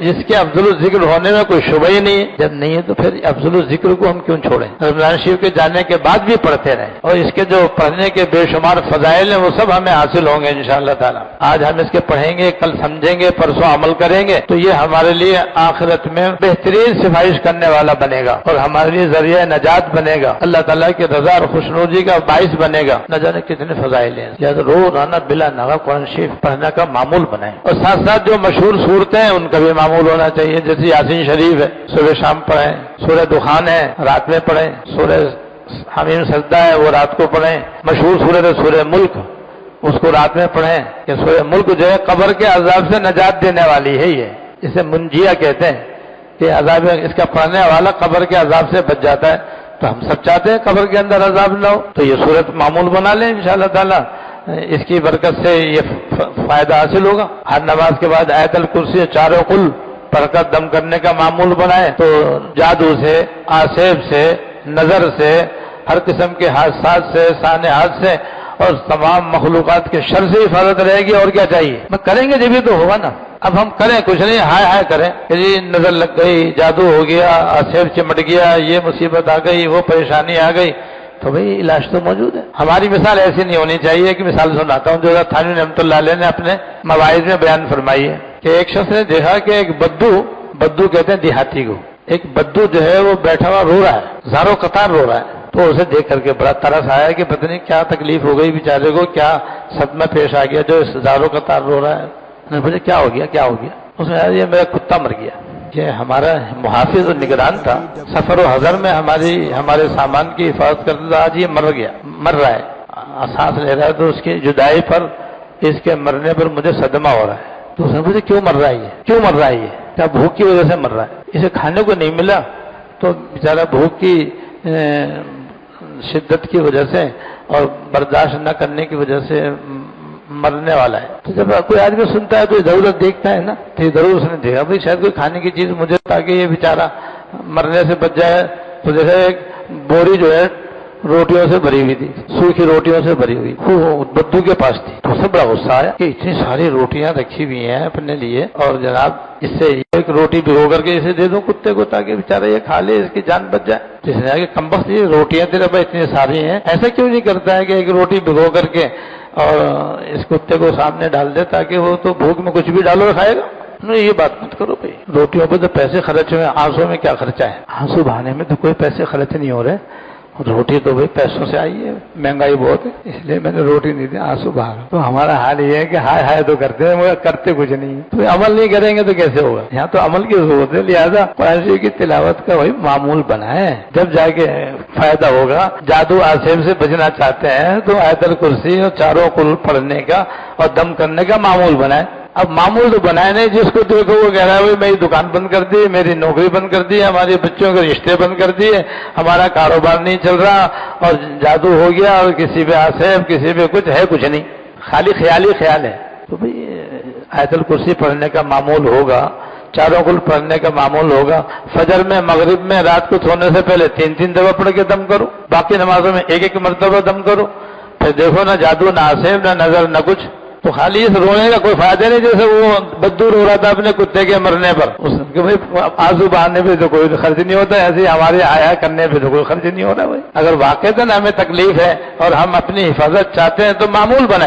جس کے افضل الذکر ہونے میں کوئی شبہ ہی نہیں ہے. جب نہیں ہے تو پھر افضل الذکر کو ہم کیوں چھوڑیں؟ رمضان شریف کے جانے کے بعد بھی پڑھتے رہیں، اور اس کے جو پڑھنے کے بے شمار فضائل ہیں وہ سب ہمیں حاصل ہوں گے انشاءاللہ تعالی. آج ہم اس کے پڑھیں گے، کل سمجھیں گے، پرسوں عمل کریں گے تو یہ ہمارے لیے آخرت میں بہترین سفارش کرنے والا بنے گا اور ہمارے لیے ذریعہ نجات بنے گا، اللہ تعالیٰ کی رضا اور خوشنودی کا باعث بنے گا. نہ جانے کتنے فضائل ہیں. یا تو روزانہ بلا ناغہ قرآن شریف پڑھنے کا معمول بنائیں، اور ساتھ ساتھ جو مشہور صورتیں ہیں ان کا بھی معمول ہونا چاہیے. جیسے یاسین شریف ہے، صبح شام پڑھیں. سورہ دخان ہے، رات میں پڑھیں. سورہ حمیم سجدہ ہے، وہ رات کو پڑھیں. مشہور سورہ ہے سورہ ملک، اس کو رات میں پڑھیں. کہ سورہ ملک جو ہے قبر کے عذاب سے نجات دینے والی ہے. یہ اسے منجیہ کہتے ہیں کہ عذاب اس کا پڑھنے والا قبر کے عذاب سے بچ جاتا ہے. تو ہم سب چاہتے ہیں قبر کے اندر عذاب نہ ہو، تو یہ صورت معمول بنا لیں انشاءاللہ تعالی. اس کی برکت سے یہ فائدہ حاصل ہوگا. ہر نماز کے بعد آیت الکرسی چاروں قل پڑھ کر دم کرنے کا معمول بنائیں تو جادو سے، آسیب سے، نظر سے، ہر قسم کے حادثات سے، سانحات سے اور تمام مخلوقات کے شر سے حفاظت رہے گی. اور کیا چاہیے؟ کریں گے جبھی تو ہوگا نا. اب ہم کریں کچھ نہیں، ہائے ہائے کریں کہ جی نظر لگ گئی، جادو ہو گیا، آسیب چمٹ گیا، یہ مصیبت آ گئی، وہ پریشانی آ گئی. تو بھئی علاج تو موجود ہے. ہماری مثال ایسی نہیں ہونی چاہیے کہ مثال سناتا ہوں جو تھانوی رحمۃ اللہ علیہ نے اپنے مواعظ میں بیان فرمائی ہے کہ ایک شخص نے دیکھا کہ ایک بدو کہتے ہیں دیہاتی کو، ایک بدو جو ہے وہ بیٹھا ہوا رو رہا ہے، زاروں قطار رو رہا ہے. تو اسے دیکھ کر کے بڑا ترس آیا کہ پتہ نہیں کیا تکلیف ہو گئی بیچارے کو، کیا صدمہ پیش آ گیا جو زاروں قطار رو رہا ہے. مجھے کیا ہو گیا؟ اس نے کہا یہ میرا کتا مر گیا. یہ ہمارا محافظ اور نگران تھا، سفر و حضر میں ہمارے سامان کی حفاظت کرتا تھا، آج یہ مر رہا ہے، سانس لے رہا ہے. تو اس کی جدائی پر، اس کے مرنے پر مجھے صدمہ ہو رہا ہے. تو اس نے مجھے کیوں مر رہا ہے یہ؟ کیا بھوک کی وجہ سے مر رہا ہے؟ اسے کھانے کو نہیں ملا تو بیچارہ بھوک کی شدت کی وجہ سے اور برداشت نہ کرنے کی وجہ سے مرنے والا ہے. تو جب کوئی آدمی سنتا ہے تو ضرورت دیکھتا ہے نا، تو ضرور اس نے دیکھا بھائی شاید کوئی کھانے کی چیز مجھے تاکہ یہ بیچارہ مرنے سے بچ جائے. تو جیسے ایک بوری جو ہے روٹیوں سے بھری ہوئی تھی، سوکھی روٹیوں سے بھری ہوئی، وہ بدو کے پاس تھی. تو اسے بڑا غصہ آیا کہ اتنی ساری روٹیاں رکھی ہوئی ہیں اپنے لیے اور جناب اس سے ایک روٹی بھگو کر کے اسے دے دو کتے کو تاکہ بیچارہ یہ کھا لے، اس کی جان بچ جائے. جس نے کہ کمبخت یہ روٹیاں تیرے پاس اتنی ساری ہیں، ایسا کیوں نہیں کرتا ہے کہ ایک روٹی بھگو کر کے اور اس کتے کو سامنے ڈال دے تاکہ وہ تو بھوک میں کچھ بھی ڈالو کھائے گا. نہیں یہ بات مت کرو بھائی، روٹیوں پہ تو پیسے خرچ ہوئے، آنسو میں کیا خرچہ ہے؟ آنسو بہانے میں تو کوئی پیسے خرچ نہیں ہو رہے. روٹی تو بھائی پیسوں سے آئی ہے، مہنگائی بہت ہے، اس لیے میں نے روٹی نہیں دی، آنسو بہا. تو ہمارا حال یہ ہے کہ ہائے ہائے تو کرتے ہیں مگر کرتے کچھ نہیں. تو عمل نہیں کریں گے تو کیسے ہوگا؟ یہاں تو عمل کی ضرورت ہے. لہٰذا قرآن شریف کی تلاوت کا وہی معمول بنائیں، جب جا کے فائدہ ہوگا. جادو آسیب سے بچنا چاہتے ہیں تو آیت الکرسی اور چاروں قل پڑھنے کا اور دم کرنے کا معمول بنائیں. اب معمول تو بنائے نہیں، جس کو دیکھو وہ کہہ رہا ہے میری دکان بند کر دی، میری نوکری بند کر دی، ہمارے بچوں کے رشتے بند کر دیے، ہمارا کاروبار نہیں چل رہا اور جادو ہو گیا اور کسی پہ آسیب، کسی پہ کچھ ہے، کچھ نہیں، خالی خیال ہے. تو بھئی آیت الکرسی پڑھنے کا معمول ہوگا، چاروں قل پڑھنے کا معمول ہوگا. فجر میں، مغرب میں، رات کو سونے سے پہلے 3 دفعہ پڑھ کے دم کرو، باقی نمازوں میں 1 مرتبہ دم کرو. پھر دیکھو نہ جادو، نہ آسیب، نہ نظر، نہ کچھ. تو خالی اس رونے کا کوئی فائدہ نہیں جیسے وہ بدو رو رہا تھا اپنے کتے کے مرنے پر. کہ بھائی آنسو بہانے پہ تو کوئی خرچ نہیں ہوتا، ایسے ہمارے آیا کرنے پہ تو کوئی خرچ نہیں ہو رہا. بھائی اگر واقعتاً ہمیں تکلیف ہے اور ہم اپنی حفاظت چاہتے ہیں تو معمول بنائیں.